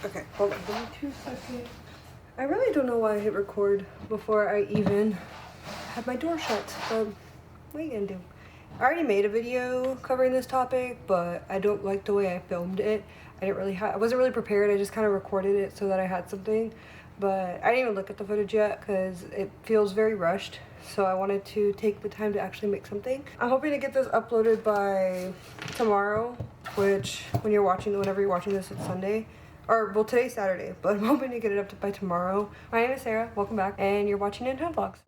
Okay, hold on, give me 2 seconds. I really don't know why I hit record before I even had my door shut, but what are you gonna do? I already made a video covering this topic, but I don't like the way I filmed it. I wasn't really prepared. I just kind of recorded it so that I had something, but I didn't even look at the footage yet because it feels very rushed. So I wanted to take the time to actually make something. I'm hoping to get this uploaded by tomorrow, which whenever you're watching this, it's Sunday. Or, well, today's Saturday, but I'm hoping to get it up by tomorrow. My name is Sarah, welcome back, and you're watching Nintendo Vlogs.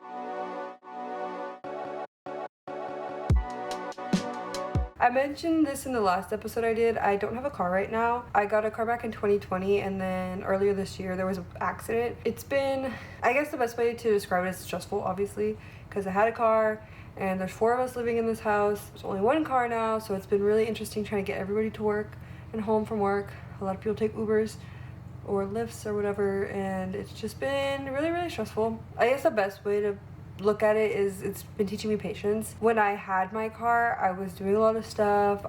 I mentioned this in the last episode I did. I don't have a car right now. I got a car back in 2020, and then earlier this year there was an accident. It's been, I guess the best way to describe it is stressful, obviously, because I had a car, and there's 4 of us living in this house. There's only 1 car now, so it's been really interesting trying to get everybody to work and home from work. A lot of people take Ubers or Lyfts or whatever, and it's just been really, really stressful. I guess the best way to look at it is it's been teaching me patience. When I had my car, I was doing a lot of stuff,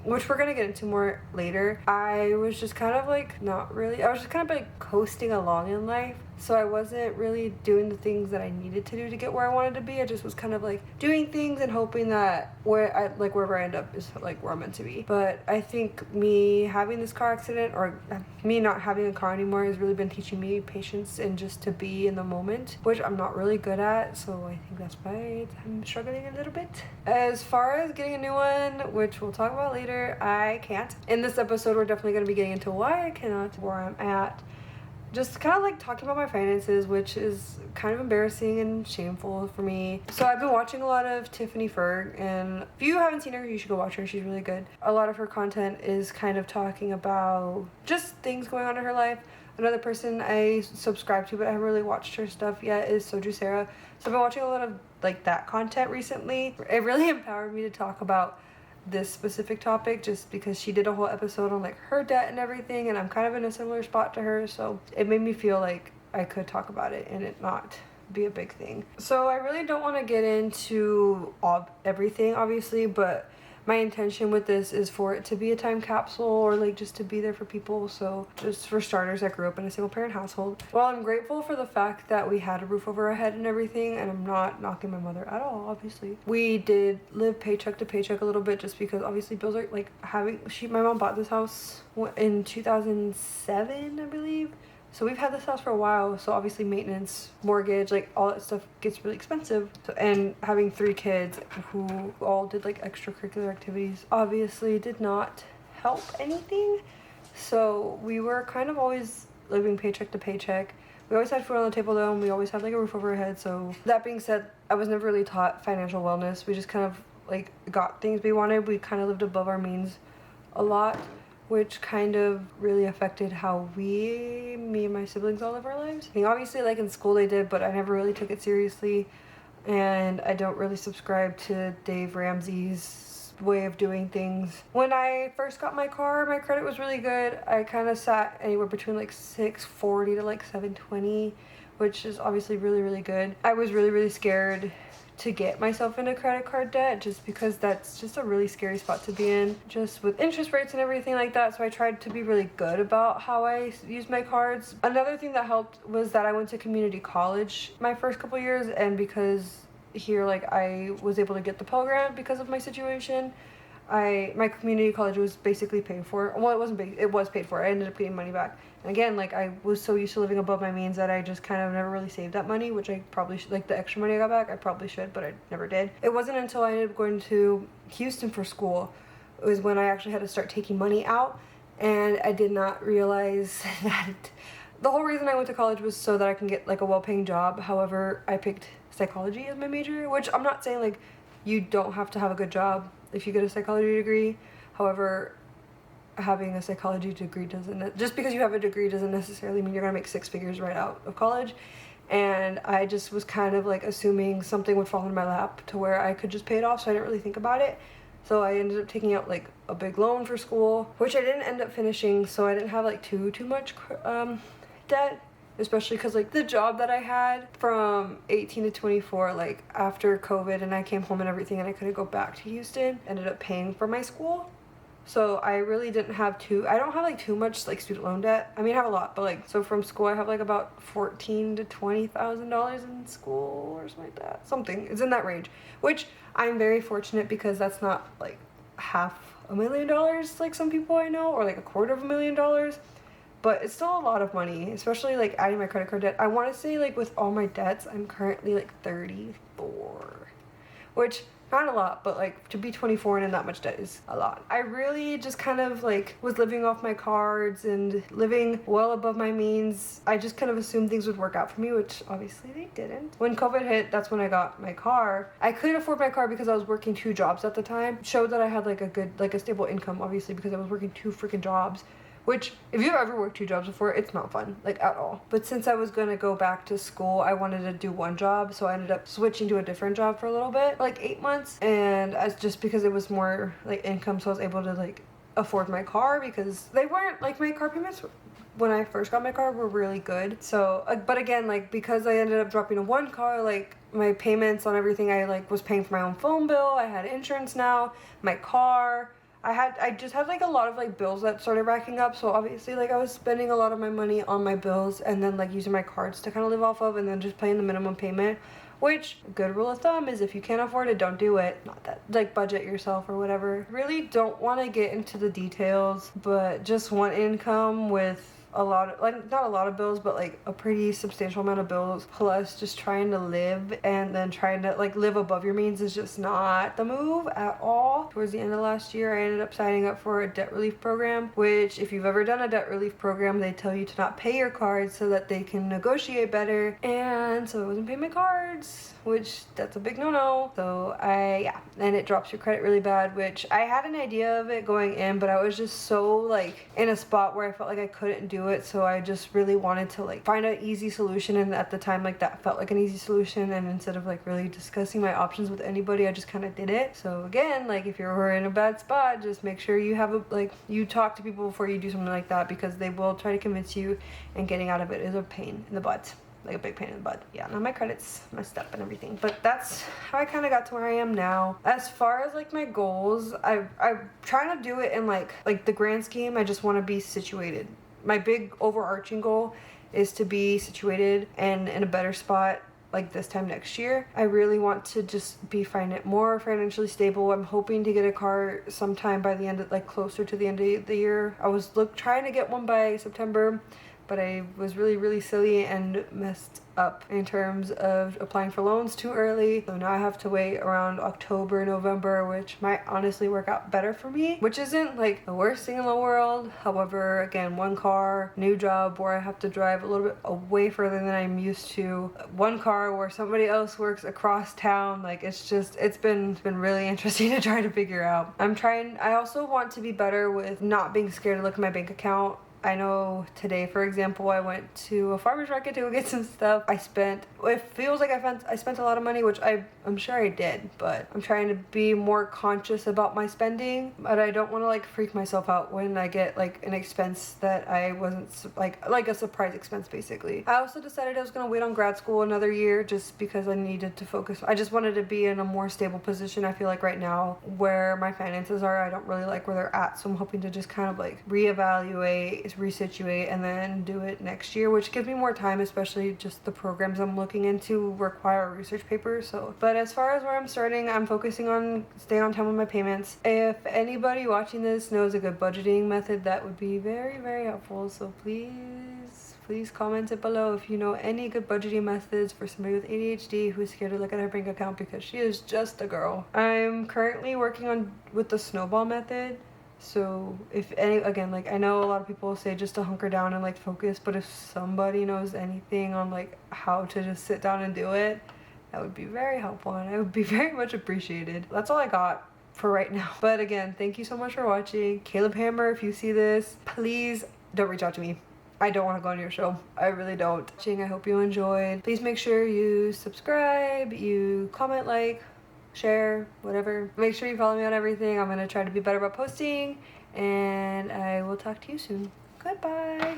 which we're gonna get into more later. I was just kind of like, I was just kind of like coasting along in life. So I wasn't really doing the things that I needed to do to get where I wanted to be. I just was kind of like doing things and hoping that wherever I end up is like where I'm meant to be. But I think me having this car accident, or me not having a car anymore, has really been teaching me patience and just to be in the moment, which I'm not really good at. So I think that's why I'm struggling a little bit. As far as getting a new one, which we'll talk about later, I can't. In this episode, we're definitely going to be getting into why I cannot, where I'm at. Just kind of like talking about my finances, which is kind of embarrassing and shameful for me. So I've been watching a lot of Tiffany Ferg, and if you haven't seen her, you should go watch her. She's really good. A lot of her content is kind of talking about just things going on in her life. Another person I subscribe to but I haven't really watched her stuff yet is Soju Sarah. So I've been watching a lot of like that content recently. It really empowered me to talk about this specific topic just because she did a whole episode on like her debt and everything, and I'm kind of in a similar spot to her, so it made me feel like I could talk about it and it not be a big thing. So I really don't want to get into everything obviously, but my intention with this is for it to be a time capsule, or like just to be there for people. So just for starters, I grew up in a single parent household. Well, I'm grateful for the fact that we had a roof over our head and everything, and I'm not knocking my mother at all, obviously. We did live paycheck to paycheck a little bit just because obviously bills are like my mom bought this house in 2007, I believe. So we've had this house for a while, so obviously maintenance, mortgage, like all that stuff gets really expensive. So, and having 3 kids who all did like extracurricular activities obviously did not help anything. So we were kind of always living paycheck to paycheck. We always had food on the table though, and we always had like a roof over our head. So that being said, I was never really taught financial wellness. We just kind of like got things we wanted. We kind of lived above our means a lot, which kind of really affected how me and my siblings all live our lives. I mean, obviously like in school they did, but I never really took it seriously, and I don't really subscribe to Dave Ramsey's way of doing things. When I first got my car, my credit was really good. I kind of sat anywhere between like 640 to like 720, which is obviously really, really good. I was really, really scared to get myself into credit card debt just because that's just a really scary spot to be in, just with interest rates and everything like that. So I tried to be really good about how I use my cards. Another thing that helped was that I went to community college my first couple years, and because here like I was able to get the Pell Grant because of my situation, my community college was basically paid for. Well, it was paid for. I ended up getting money back. And again, like I was so used to living above my means that I just kind of never really saved that money, which I probably should. Like the extra money I got back, I probably should, but I never did. It wasn't until I ended up going to Houston for school, it was when I actually had to start taking money out, and I did not realize that the whole reason I went to college was so that I can get like a well-paying job. However, I picked psychology as my major, which I'm not saying like you don't have to have a good job if you get a psychology degree. However, having a psychology degree just because you have a degree doesn't necessarily mean you're gonna make 6 figures right out of college. And I just was kind of like assuming something would fall in my lap to where I could just pay it off, so I didn't really think about it. So I ended up taking out like a big loan for school, which I didn't end up finishing, so I didn't have like too much debt. Especially because like the job that I had from 18 to 24, like after COVID and I came home and everything and I couldn't go back to Houston, ended up paying for my school. So I really didn't have I don't have like too much like student loan debt. I mean, I have a lot, but like, so from school I have like about $14,000 to $20,000 in school or something like that. Something, it's in that range, which I'm very fortunate because that's not like $500,000 like some people I know, or like $250,000. But it's still a lot of money, especially like adding my credit card debt. I want to say like with all my debts, I'm currently like 34, which not a lot, but like to be 24 and in that much debt is a lot. I really just kind of like was living off my cards and living well above my means. I just kind of assumed things would work out for me, which obviously they didn't. When COVID hit, that's when I got my car. I couldn't afford my car because I was working 2 jobs at the time. Showed that I had like a good, like a stable income, obviously, because I was working 2 freaking jobs. Which, if you've ever worked 2 jobs before, it's not fun, like at all. But since I was gonna go back to school, I wanted to do 1 job, so I ended up switching to a different job for a little bit, like 8 months. And just because it was more like income, so I was able to like afford my car, because they weren't like, my car payments when I first got my car were really good. So, but again, like because I ended up dropping to 1 car, like my payments on everything, I like was paying for my own phone bill, I had insurance now, my car. I just had like a lot of like bills that started racking up, so obviously like I was spending a lot of my money on my bills and then like using my cards to kind of live off of, and then just paying the minimum payment, which a good rule of thumb is if you can't afford it, don't do it. Not that, like, budget yourself or whatever. Really don't want to get into the details, but just one income with a lot of, like, not a lot of bills, but like a pretty substantial amount of bills, plus just trying to live and then trying to like live above your means is just not the move at all. Towards the end of last year, I ended up signing up for a debt relief program, which if you've ever done a debt relief program, they tell you to not pay your cards so that they can negotiate better. And so I wasn't paying my cards, which that's a big no-no. So and it drops your credit really bad, which I had an idea of it going in, but I was just so like in a spot where I felt like I couldn't do it, so I just really wanted to like find an easy solution, and at the time like that felt like an easy solution, and instead of like really discussing my options with anybody, I just kind of did it. So again, like if you're in a bad spot, just make sure you have you talk to people before you do something like that, because they will try to convince you, and getting out of it is a pain in the butt. Like a big pain in the butt. Yeah, now my credit's messed up and everything, but that's how I kind of got to where I am now. As far as like my goals, I'm trying to do it in like the grand scheme. I just want to be situated. My big overarching goal is to be situated and in a better spot like this time next year. I really want to just be more financially stable. I'm hoping to get a car sometime by the end of, like, closer to the end of the year. I was trying to get one by September, but I was really silly and messed up in terms of applying for loans too early. So now I have to wait around October, November, which might honestly work out better for me, which isn't like the worst thing in the world. However, again, 1 car, new job where I have to drive a little bit away further than I'm used to, 1 car where somebody else works across town. Like it's been really interesting to try to figure out. I also want to be better with not being scared to look at my bank account. I know today, for example, I went to a farmer's market to go get some stuff. It feels like I spent a lot of money, which I'm sure I did, but I'm trying to be more conscious about my spending. But I don't want to like freak myself out when I get like an expense that I wasn't, like a surprise expense basically. I also decided I was going to wait on grad school another year just because I needed to focus. I just wanted to be in a more stable position. I feel like right now where my finances are, I don't really like where they're at, so I'm hoping to just kind of like reevaluate, resituate, and then do it next year, which gives me more time, especially just the programs I'm looking into require a research paper. So, but as far as where I'm starting, I'm focusing on staying on time with my payments. If anybody watching this knows a good budgeting method, that would be very helpful. So please comment it below if you know any good budgeting methods for somebody with ADHD who's scared to look at her bank account, because she is just a girl. I'm currently working with the snowball method. So again, like I know a lot of people say just to hunker down and like focus, but if somebody knows anything on like how to just sit down and do it, that would be very helpful, and I would be very much appreciated. That's all I got for right now. But again, thank you so much for watching. Caleb Hammer, if you see this, please don't reach out to me. I don't want to go on your show. I really don't. I hope you enjoyed. Please make sure you subscribe, you comment, like, share, whatever. Make sure you follow me on everything. I'm gonna try to be better about posting, and I will talk to you soon. Goodbye.